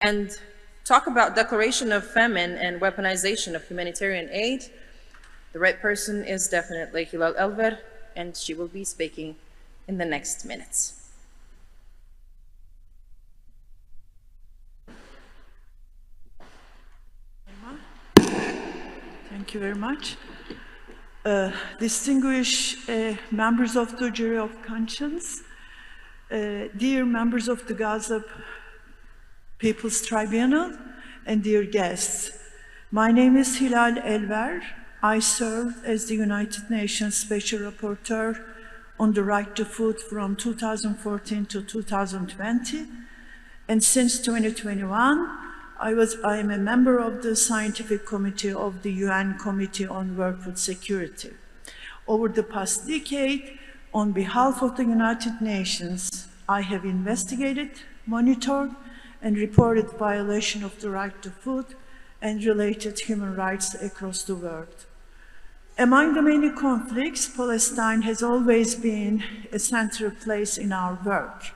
and talk about declaration of famine and weaponization of humanitarian aid, the right person is definitely Hilal Elver, and she will be speaking in the next minutes. Thank you very much. Distinguished members of the Jury of Conscience, dear members of the Gaza People's Tribunal, and dear guests. My name is Hilal Elver. I served as the United Nations Special Rapporteur on the right to food from 2014 to 2020, and since 2021, I am a member of the Scientific Committee of the UN Committee on World Food Security. Over the past decade, on behalf of the United Nations, I have investigated, monitored, and reported violation of the right to food and related human rights across the world. Among the many conflicts, Palestine has always been a central place in our work,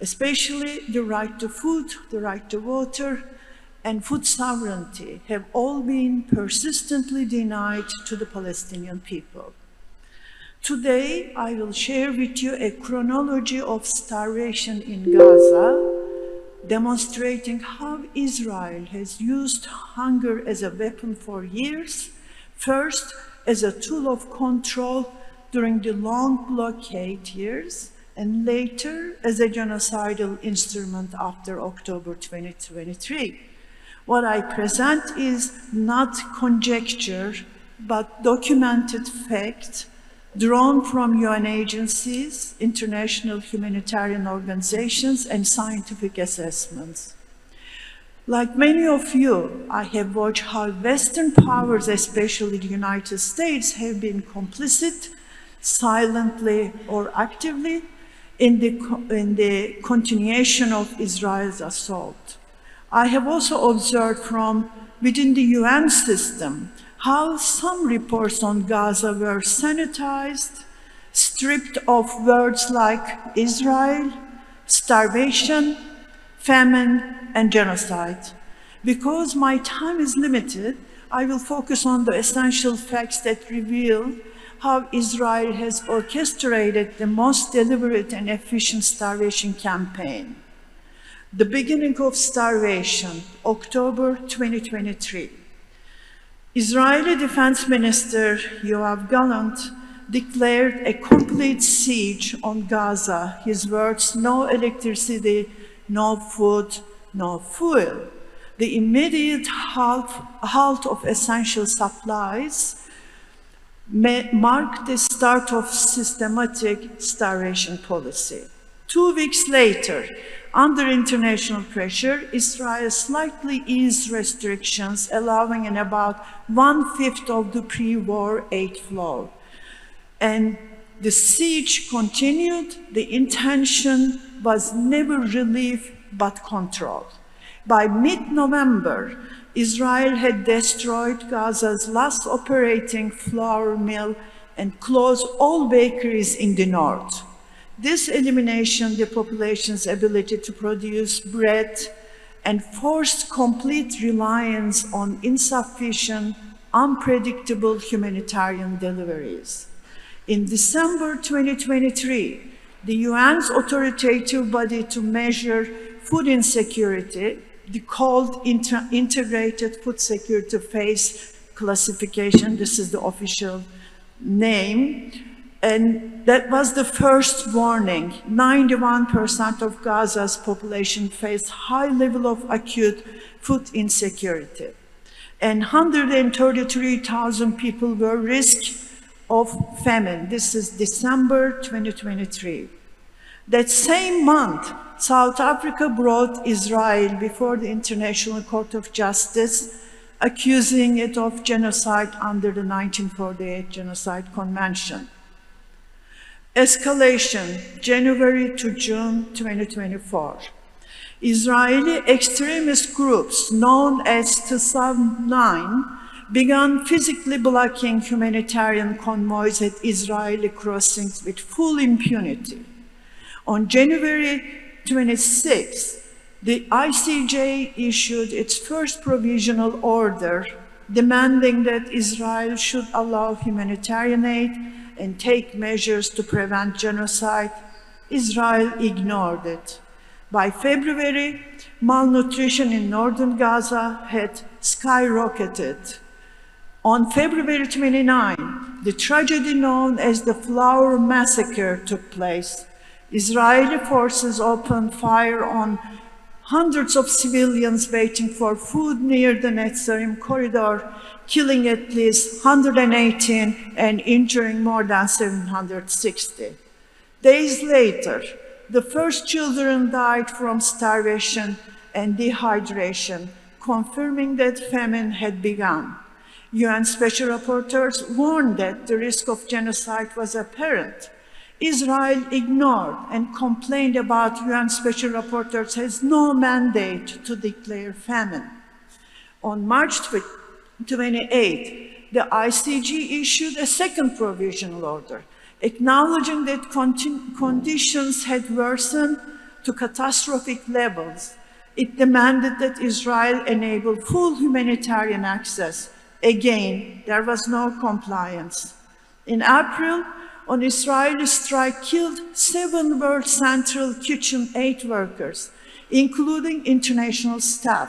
especially the right to food, the right to water, and food sovereignty have all been persistently denied to the Palestinian people. Today, I will share with you a chronology of starvation in Gaza, demonstrating how Israel has used hunger as a weapon for years, first as a tool of control during the long blockade years, and later as a genocidal instrument after October 2023. What I present is not conjecture, but documented fact drawn from UN agencies, international humanitarian organizations, and scientific assessments. Like many of you, I have watched how Western powers, especially the United States, have been complicit, silently or actively, in the continuation of Israel's assault. I have also observed from within the UN system how some reports on Gaza were sanitized, stripped of words like Israel, starvation, famine, and genocide. Because my time is limited, I will focus on the essential facts that reveal how Israel has orchestrated the most deliberate and efficient starvation campaign. The beginning of starvation, October 2023. Israeli Defense Minister Yoav Gallant declared a complete siege on Gaza. His words, no electricity, no food, no fuel. The immediate halt of essential supplies marked the start of systematic starvation policy. 2 weeks later, under international pressure, Israel slightly eased restrictions, allowing in about 1/5 of the pre-war aid flow. And the siege continued. The intention was never relief, but control. By mid-November, Israel had destroyed Gaza's last operating flour mill and closed all bakeries in the north. This elimination the population's ability to produce bread and forced complete reliance on insufficient, unpredictable humanitarian deliveries. In December 2023, the UN's authoritative body to measure food insecurity, called Integrated Food Security Phase Classification, this is the official name, and that was the first warning. 91% of Gaza's population faced high level of acute food insecurity. And 133,000 people were at risk of famine. This is December 2023. That same month, South Africa brought Israel before the International Court of Justice, accusing it of genocide under the 1948 Genocide Convention. Escalation, January to June 2024. Israeli extremist groups known as T-9 began physically blocking humanitarian convoys at Israeli crossings with full impunity. On January 26, The ICJ issued its first provisional order demanding that Israel should allow humanitarian aid and take measures to prevent genocide. Israel ignored it. By February, malnutrition in northern Gaza had skyrocketed. On February 29, the tragedy known as the Flour Massacre took place. Israeli forces opened fire on hundreds of civilians waiting for food near the Netzarim corridor, killing at least 118 and injuring more than 760. Days later, the first children died from starvation and dehydration, confirming that famine had begun. UN Special Rapporteurs warned that the risk of genocide was apparent. Israel ignored and complained about UN Special Rapporteurs has no mandate to declare famine. On March 28, the ICJ issued a second provisional order, acknowledging that conditions had worsened to catastrophic levels. It demanded that Israel enable full humanitarian access. Again, there was no compliance. In April, an Israeli strike killed 7 World Central Kitchen aid workers, including international staff,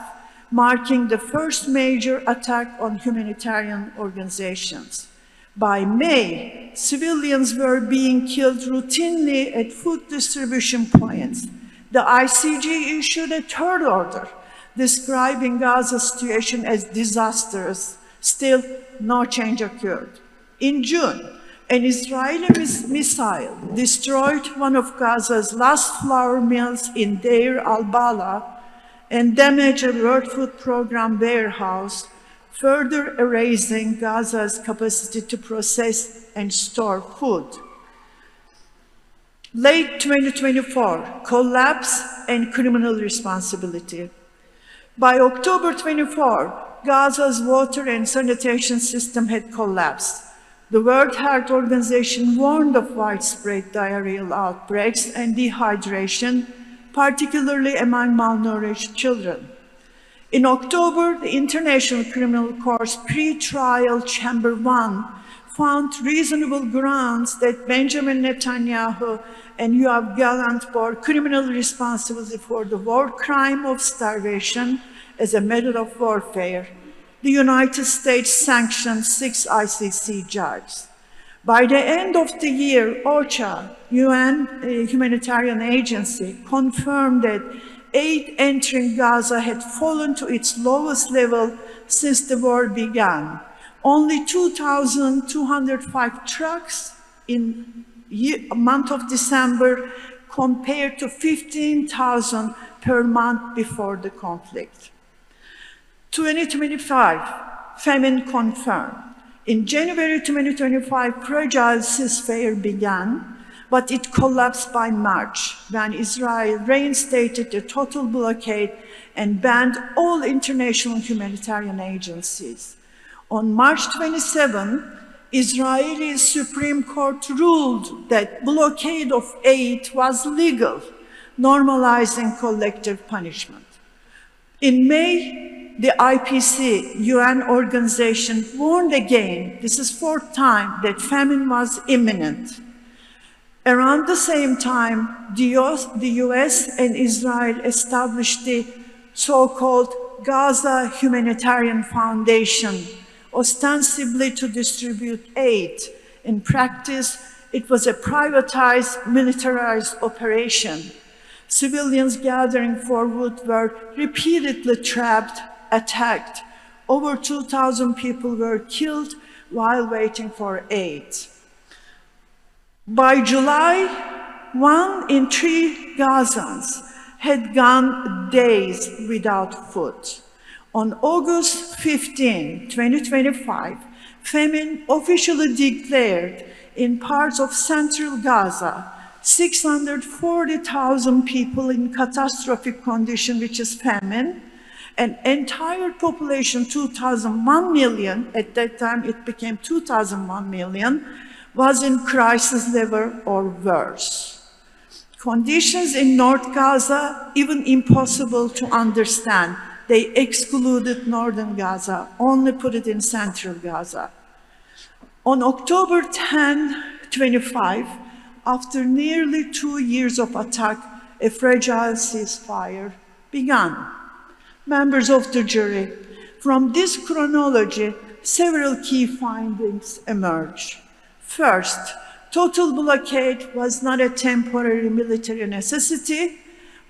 marking the first major attack on humanitarian organizations. By May, civilians were being killed routinely at food distribution points. The ICJ issued a third order describing Gaza's situation as disastrous. Still, no change occurred. In June, an Israeli missile destroyed one of Gaza's last flour mills in Deir al-Bala and damaged a World Food Program warehouse, further erasing Gaza's capacity to process and store food. Late 2024, collapse and criminal responsibility. By October 24, Gaza's water and sanitation system had collapsed. The World Health Organization warned of widespread diarrheal outbreaks and dehydration, particularly among malnourished children. In October, the International Criminal Court's pre-trial Chamber 1 found reasonable grounds that Benjamin Netanyahu and Yoav Gallant bore criminal responsibility for the war crime of starvation as a method of warfare. The United States sanctioned 6 ICC judges. By the end of the year, OCHA, UN Humanitarian Agency, confirmed that aid entering Gaza had fallen to its lowest level since the war began. Only 2,205 trucks in the month of December compared to 15,000 per month before the conflict. 2025, famine confirmed. In January 2025, fragile ceasefire began, but it collapsed by March when Israel reinstated the total blockade and banned all international humanitarian agencies. On March 27, Israeli Supreme Court ruled that blockade of aid was legal, normalizing collective punishment. In May, the IPC, UN organization, warned again, this is 4th time, that famine was imminent. Around the same time, the US and Israel established the so-called Gaza Humanitarian Foundation, ostensibly to distribute aid. In practice, it was a privatized, militarized operation. Civilians gathering for wood were repeatedly trapped, attacked. Over 2,000 people were killed while waiting for aid. By July, 1 in 3 Gazans had gone days without food. On August 15, 2025, famine officially declared in parts of central Gaza, 640,000 people in catastrophic condition, which is famine, an entire population, 2,001 million, at that time it became 2,001 million, was in crisis level or worse. Conditions in North Gaza, even impossible to understand. They excluded northern Gaza, only put it in central Gaza. On October 10, 25, after nearly 2 years of attack, a fragile ceasefire began. Members of the jury, from this chronology, several key findings emerge. First, total blockade was not a temporary military necessity,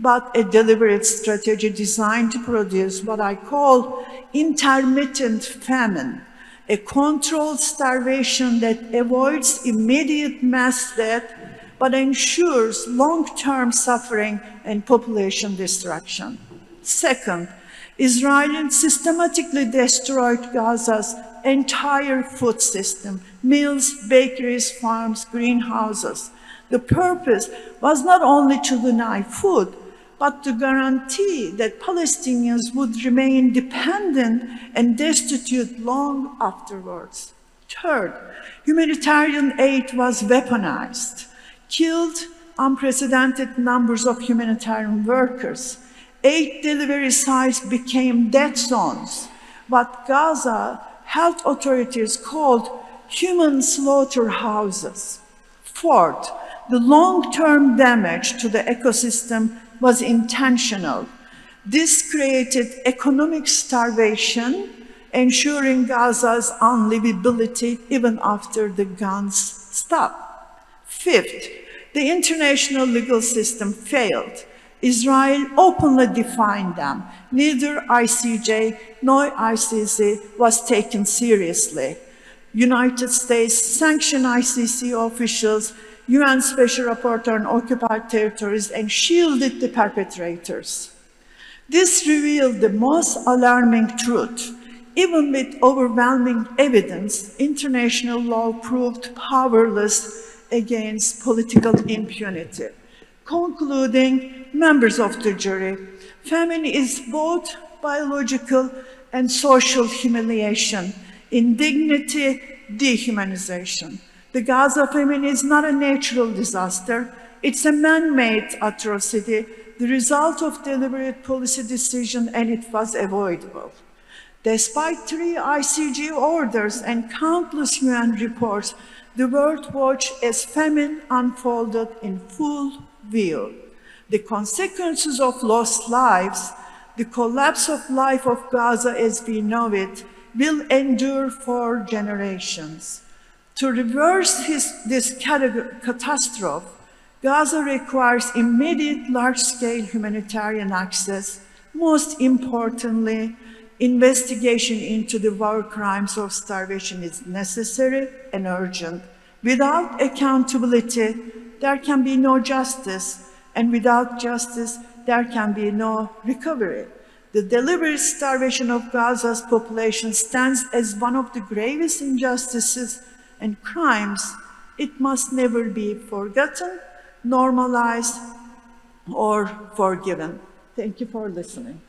but a deliberate strategy designed to produce what I call intermittent famine, a controlled starvation that avoids immediate mass death but ensures long-term suffering and population destruction. Second, Israel systematically destroyed Gaza's entire food system, mills, bakeries, farms, greenhouses. The purpose was not only to deny food, but to guarantee that Palestinians would remain dependent and destitute long afterwards. Third, humanitarian aid was weaponized, killed unprecedented numbers of humanitarian workers. 8 delivery sites became dead zones, what Gaza health authorities called human slaughterhouses. Fourth, the long-term damage to the ecosystem was intentional. This created economic starvation, ensuring Gaza's unlivability even after the guns stopped. Fifth, the international legal system failed. Israel openly defined them. Neither ICJ nor ICC was taken seriously. United States sanctioned ICC officials, UN Special Rapporteur on occupied territories, and shielded the perpetrators. This revealed the most alarming truth. Even with overwhelming evidence, international law proved powerless against political impunity. Concluding, members of the jury, famine is both biological and social humiliation, indignity, dehumanization. The Gaza famine is not a natural disaster, it's a man-made atrocity, the result of deliberate policy decision, and it was avoidable. Despite 3 ICJ orders and countless UN reports, the world watched as famine unfolded in full view. The consequences of lost lives, the collapse of life of Gaza as we know it, will endure for generations. To reverse this catastrophe, Gaza requires immediate large-scale humanitarian access. Most importantly, investigation into the war crimes of starvation is necessary and urgent. Without accountability, there can be no justice, and without justice, there can be no recovery. The deliberate starvation of Gaza's population stands as one of the gravest injustices and crimes. It must never be forgotten, normalized, or forgiven. Thank you for listening.